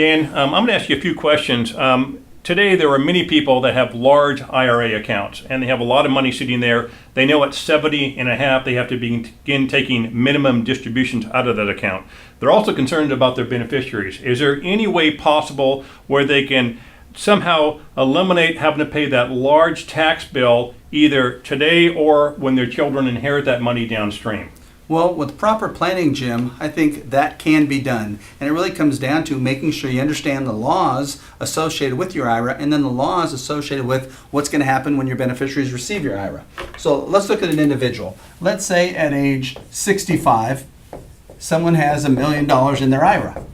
Dan, I'm going to ask you a few questions. Today, there are many people that have large IRA accounts, and they have a lot of money sitting there. They know at 70 and a half, they have to begin taking minimum distributions out of that account. They're also concerned about their beneficiaries. Is there any way possible where they can somehow eliminate having to pay that large tax bill either today or when their children inherit that money downstream? Well, with proper planning, Jim, I think that can be done. And it really comes down to making sure you understand the laws associated with your IRA and then the laws associated with what's going to happen when your beneficiaries receive your IRA. So let's look at an individual. Let's say at age 65, someone has $1 million in their IRA.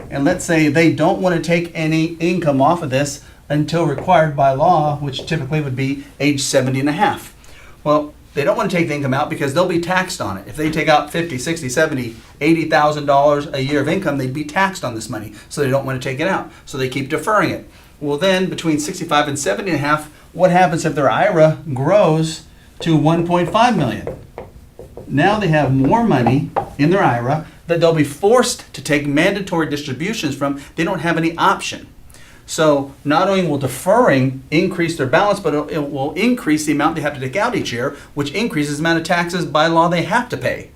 And let's say they don't want to take any income off of this until required by law, which typically would be age 70 and a half. Well, they don't want to take the income out because they'll be taxed on it. If they take out $50, $60, $70, $80,000 a year of income, they'd be taxed on this money. So they don't want to take it out. So they keep deferring it. Well, then between 65 and 70 and a half, what happens if their IRA grows to 1.5 million? Now they have more money in their IRA that they'll be forced to take mandatory distributions from. They don't have any option. So not only will deferring increase their balance, but it will increase the amount they have to take out each year, which increases the amount of taxes by law they have to pay.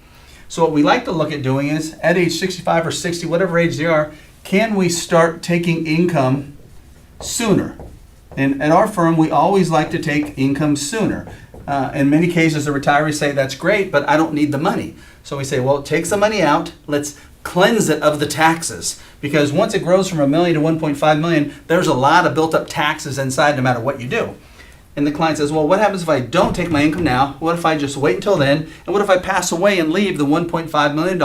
So what we like to look at doing is, at age 65 or 60, whatever age they are, can we start taking income sooner? And at our firm, we always like to take income sooner. In many cases, the retirees say, that's great, but I don't need the money. So we say, well, take some money out. Let's cleanse it of the taxes. Because once it grows from $1 million to 1.5 million, there's a lot of built up taxes inside no matter what you do. And the client says, well, what happens if I don't take my income now? What if I just wait until then? And what if I pass away and leave the $1.5 million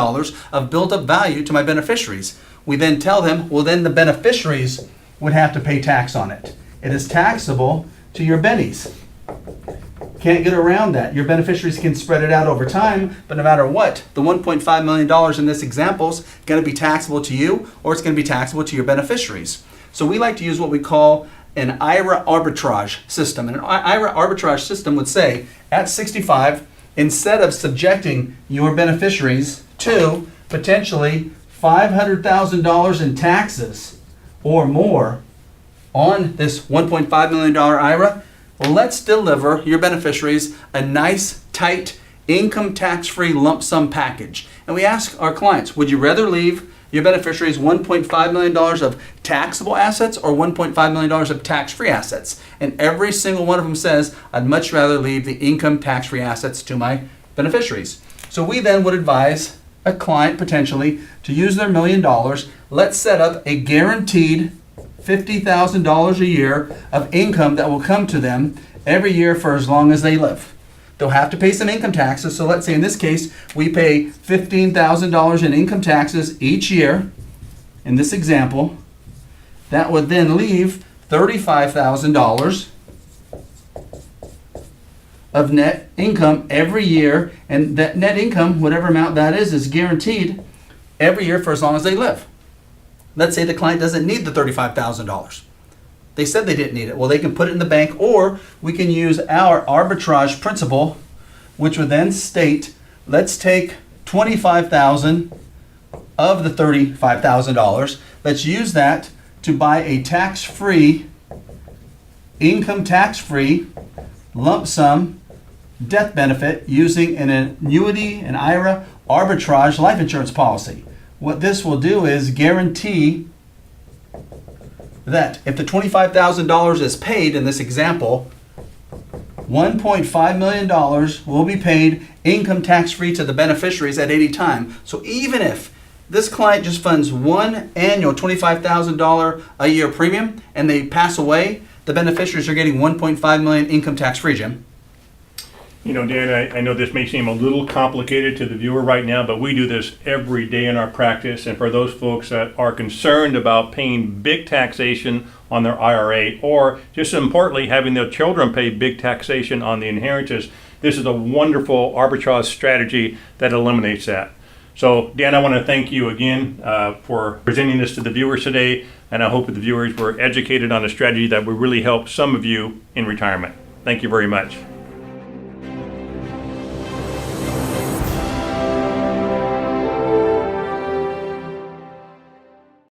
of built up value to my beneficiaries? We then tell them, well, then the beneficiaries would have to pay tax on it. It is taxable to your bennies. Can't get around that. Your beneficiaries can spread it out over time, but no matter what, the $1.5 million in this example is going to be taxable to you, or it's going to be taxable to your beneficiaries. So we like to use what we call an IRA arbitrage system. And an IRA arbitrage system would say, at 65, instead of subjecting your beneficiaries to potentially $500,000 in taxes or more on this $1.5 million IRA, let's deliver your beneficiaries a nice, tight, income tax-free lump sum package. And we ask our clients, would you rather leave your beneficiaries $1.5 million of taxable assets or $1.5 million of tax-free assets? And every single one of them says, I'd much rather leave the income tax-free assets to my beneficiaries. So we then would advise a client potentially to use their $1 million. Let's set up a guaranteed $50,000 a year of income that will come to them every year for as long as they live. They'll have to pay some income taxes. So let's say in this case, we pay $15,000 in income taxes each year. In this example, that would then leave $35,000 of net income every year. And that net income, whatever amount that is guaranteed every year for as long as they live. Let's say the client doesn't need the $35,000. They said they didn't need it. Well, they can put it in the bank, or we can use our arbitrage principle, which would then state, let's take $25,000 of the $35,000. Let's use that to buy a tax-free, income tax-free lump sum death benefit using an annuity, an IRA arbitrage life insurance policy. What this will do is guarantee that if the $25,000 is paid in this example, $1.5 million will be paid income tax-free to the beneficiaries at any time. So even if this client just funds one annual $25,000 a year premium and they pass away, the beneficiaries are getting $1.5 million income tax-free, Jim. You know, Dan, I know this may seem a little complicated to the viewer right now, but we do this every day in our practice. And for those folks that are concerned about paying big taxation on their IRA, or just as importantly, having their children pay big taxation on the inheritance, this is a wonderful arbitrage strategy that eliminates that. So, Dan, I want to thank you again for presenting this to the viewers today. And I hope that the viewers were educated on a strategy that will really help some of you in retirement. Thank you very much.